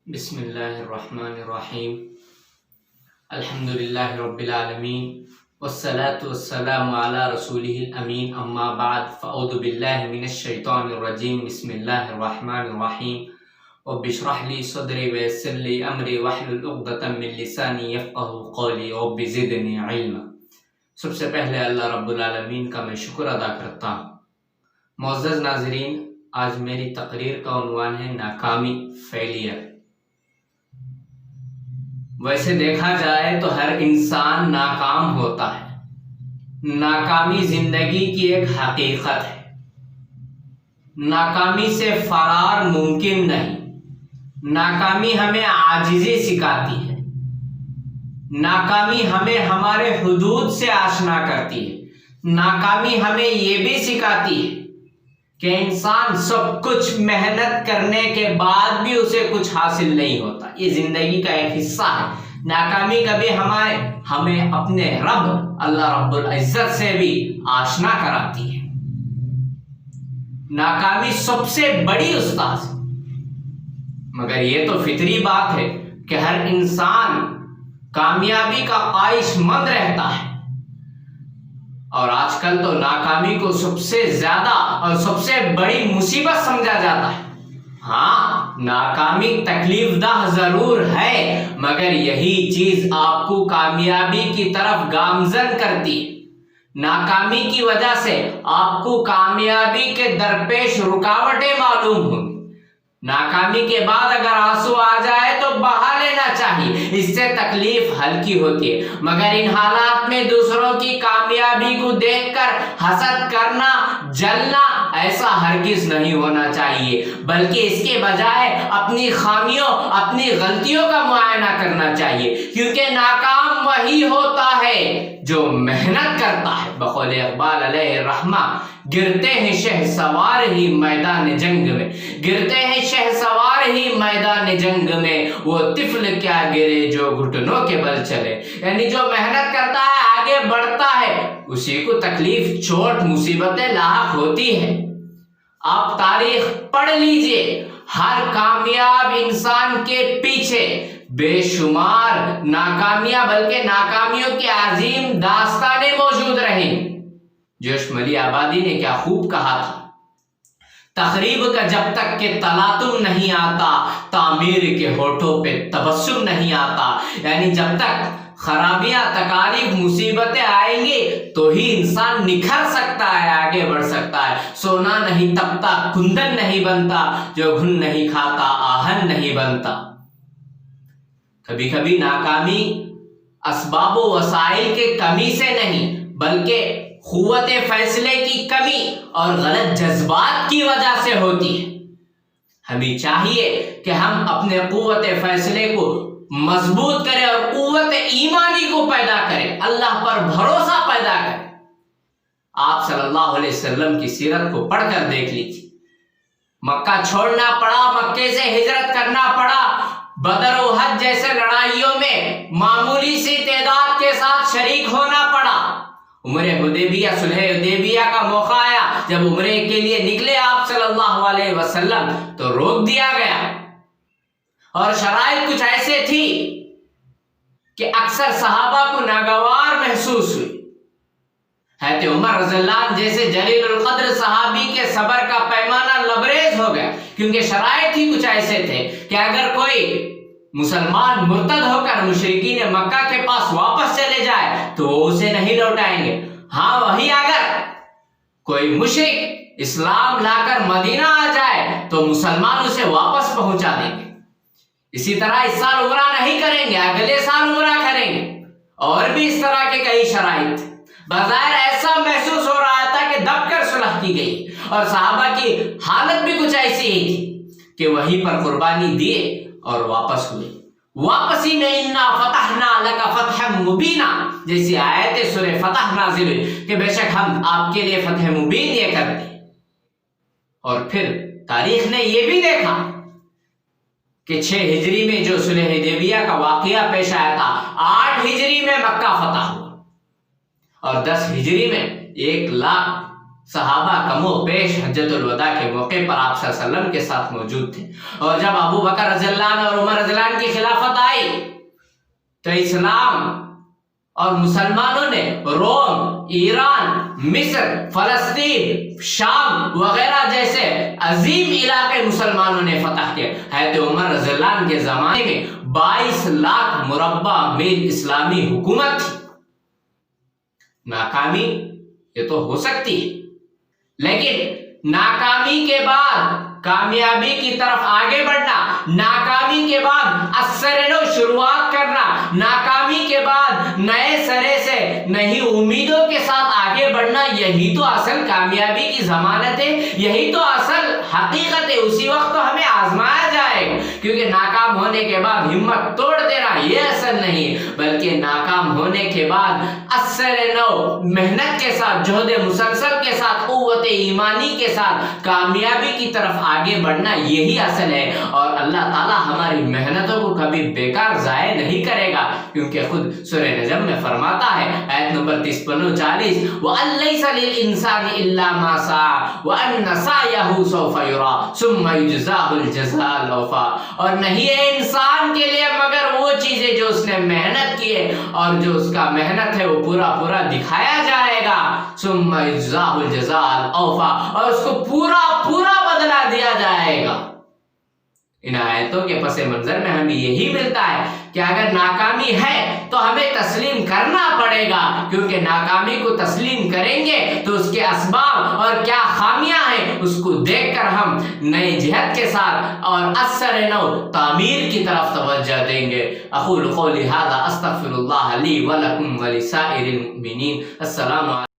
بسم اللہ الرحمن الرحیم الحمدللہ رب العالمین والصلاة والسلام علی رسولہ الامین اما بعد فاعوذ باللہ من الشیطان الرجیم بسم اللہ الرحمن الرحیم رب اشرح لی صدری ویسر لی امری واحلل عقدۃ من لسانی یفقہوا قولی رب زدنی علما۔ سب سے پہلے اللہ رب العالمین کا میں شکر ادا کرتا ہوں۔ معزز ناظرین، آج میری تقریر کا عنوان ہے ناکامی، فیلئر۔ ویسے دیکھا جائے تو ہر انسان ناکام ہوتا ہے۔ ناکامی زندگی کی ایک حقیقت ہے۔ ناکامی سے فرار ممکن نہیں۔ ناکامی ہمیں عاجزی سکھاتی ہے۔ ناکامی ہمیں ہمارے حدود سے آشنا کرتی ہے۔ ناکامی ہمیں یہ بھی سکھاتی ہے کہ انسان سب کچھ محنت کرنے کے بعد بھی اسے کچھ حاصل نہیں ہوتا۔ یہ زندگی کا ایک حصہ ہے۔ ناکامی کبھی ہمیں اپنے رب اللہ رب العزت سے بھی آشنا کراتی ہے۔ ناکامی سب سے بڑی استاذ ہے، مگر یہ تو فطری بات ہے کہ ہر انسان کامیابی کا خواہش مند رہتا ہے، اور آج کل تو ناکامی کو سب سے زیادہ اور سب سے بڑی مصیبت سمجھا جاتا ہے۔ ہاں، ناکامی تکلیف دہ ضرور ہے، مگر یہی چیز آپ کو کامیابی کی طرف گامزن کرتی ہے۔ ناکامی کی وجہ سے آپ کو کامیابی کے درپیش رکاوٹیں معلوم ہوں۔ ناکامی کے بعد اگر آنسو آ جائے تو بہا لینا چاہیے، اس سے تکلیف ہلکی ہوتی ہے، مگر ان حالات میں دوسروں کی کامیابی کو دیکھ کر حسد کرنا، جلنا، ایسا ہرگز نہیں ہونا چاہیے، بلکہ اس کے بجائے اپنی خامیوں، اپنی غلطیوں کا معائنہ کرنا چاہیے، کیونکہ ناکام وہی ہوتا ہے جو محنت کرتا ہے۔ بقول اقبال علیہ الرحمہ، گرتے ہیں شہسوار ہی میدان جنگ میں، گرتے ہیں شہسوار ہی میدان جنگ میں، وہ طفل کیا گرے جو گھٹنوں کے بل چلے۔ یعنی جو محنت کرتا ہے، آگے بڑھتا ہے، اسی کو تکلیف، چوٹ، مصیبتیں لاحق ہوتی ہیں۔ آپ تاریخ پڑھ لیجئے، ہر کامیاب انسان کے پیچھے بے شمار ناکامیاں، بلکہ ناکامیوں کی عظیم داستانیں موجود رہیں۔ جوش ملی آبادی نے کیا خوب کہا تھا، تخریب کا جب تک کہ تلاطم نہیں آتا، تعمیر کے ہونٹوں پہ تبسم نہیں آتا۔ یعنی جب تک خرابیاں، تکالیف، مصیبتیں آئیں گی تو ہی انسان نکھر سکتا ہے، آگے بڑھ سکتا ہے۔ سونا نہیں تپتا، کندن نہیں بنتا، جو گھن نہیں کھاتا، آہن نہیں بنتا۔ کبھی کبھی ناکامی اسباب و وسائل کے کمی سے نہیں، بلکہ قوت فیصلے کی کمی اور غلط جذبات کی وجہ سے ہوتی ہے۔ ہمیں چاہیے کہ ہم اپنے قوت فیصلے کو مضبوط کریں اور قوت ایمانی کو پیدا کریں، اللہ پر بھروسہ پیدا کریں۔ آپ صلی اللہ علیہ وسلم کی سیرت کو پڑھ کر دیکھ لیجیے۔ مکہ چھوڑنا پڑا، مکے سے ہجرت کرنا پڑا، بدر و احد جیسے لڑائیوں میں معمولی سی تعداد کے ساتھ شریک ہونا پڑا۔ عمرہ حدیبیہ، صلح حدیبیہ کا موقع آیا، جب عمرے کے لیے نکلے آپ صلی اللہ علیہ وسلم تو روک دیا گیا، اور شرائط کچھ ایسے تھی کہ اکثر صحابہ کو ناگوار محسوس ہوئی۔ حضرت عمر رضی اللہ عنہ جیسے جلیل القدر صحابی کے صبر کا پیمانہ لبریز ہو گیا، کیونکہ شرائط ہی کچھ ایسے تھے کہ اگر کوئی مسلمان مرتد ہو کر مشرکین مکہ کے پاس واپس چلے جائے تو وہ اسے نہیں لوٹائیں گے۔ ہاں، وہی اگر کوئی مشرک اسلام لا کر مدینہ آ جائے تو مسلمان اسے واپس پہنچا دیں گے۔ اسی طرح اس سال عمرہ نہیں کریں گے، اگلے سال عمرہ کریں گے، اور بھی اس طرح کے کئی شرائط۔ بظاہر ایسا محسوس ہو رہا تھا کہ دب کر صلح کی گئی، اور صحابہ کی حالت بھی کچھ ایسی ہی تھی کہ وہیں پر قربانی دیے اور واپس ہوئے۔ واپسی میں انا فتحنا لک فتحا مبینا جیسی آیت سورہ فتح نازل ہوئی کہ بے شک ہم آپ کے لیے فتح مبین یہ کرتے ہیں۔ اور پھر تاریخ نے یہ بھی دیکھا کہ 6 ہجری میں جو صلح حدیبیہ کا واقعہ پیش آیا تھا، 8 ہجری میں مکہ فتح ہوا، اور 10 ہجری میں صحابہ کم و بیش حجۃ الوداع کے موقع پر آپ صلی اللہ علیہ وسلم کے ساتھ موجود تھے، اور جب ابو بکر رضی اللہ عنہ اور عمر رضی اللہ عنہ کی خلافت آئی تو اسلام اور مسلمانوں نے روم، ایران، مصر، فلسطین، شام وغیرہ جیسے عظیم علاقے مسلمانوں نے فتح کیے۔ حضرت عمر رضی اللہ عنہ کے زمانے میں 22 لاکھ مربع میل اسلامی حکومت تھی۔ ناکامی یہ تو ہو سکتی ہے، لیکن ناکامی کے بعد کامیابی کی طرف آگے بڑھنا، ناکامی کے بعد اثر نو شروعات کرنا، ناکامی کے بعد نئے سرے سے نئی امیدوں کے ساتھ آگے بڑھنا، یہی تو اصل کامیابی کی ضمانت ہے، یہی تو اصل حقیقت ہے۔ اسی وقت تو ہمیں آزمایا جائے گا، کیونکہ ناکام ہونے کے بعد ہمت توڑ دینا یہ اصل نہیں، بلکہ ناکام ہونے کے بعد اثر نو محنت کے ساتھ، جہد مسلسل کے ساتھ، قوت ایمانی کے ساتھ کامیابی کی طرف آگے بڑھنا یہی اصل ہے۔ اور اللہ تعالیٰ ہماری محنتوں کو کبھی بیکار ضائع نہیں کرے گا، کیونکہ خود سورہ نجم میں فرماتا ہے، آیت نمبر 39 وَأَن لَيْسَ لِلْإِنسَانِ إِلَّا مَا سَعَىٰ وَأَنَّ سَعْيَهُ سَوْفَ يُرَىٰ ثُمَّ يُجْزَاهُ الْجَزَاءَ الْأَوْفَىٰ، اور نہیں ہے انسان کے لیے مگر وہ چیزیں جو اس نے محنت کی ہے، اور جو اس کا محنت ہے وہ پورا دکھایا جائے گا۔ ثُمَّ يُجْزَاهُ الْجَزَاءَ الْأَوْفَىٰ، اور اس کو پورا بدلہ دیا جائے گا۔ ان آیتوں کے پس منظر میں ہمیں یہی ملتا ہے کہ اگر ناکامی ہے تو ہمیں تسلیم کرنا پڑے گا، کیونکہ ناکامی کو تسلیم کریں گے تو اس کے اسباب اور کیا خامیاں ہیں اس کو دیکھ کر ہم نئے جہد کے ساتھ اور اثر نو تعمیر کی طرف توجہ دیں گے۔ اقول قولی ھذا استغفر اللہ لی ولکم ولسائر المؤمنین۔ السلام علیکم۔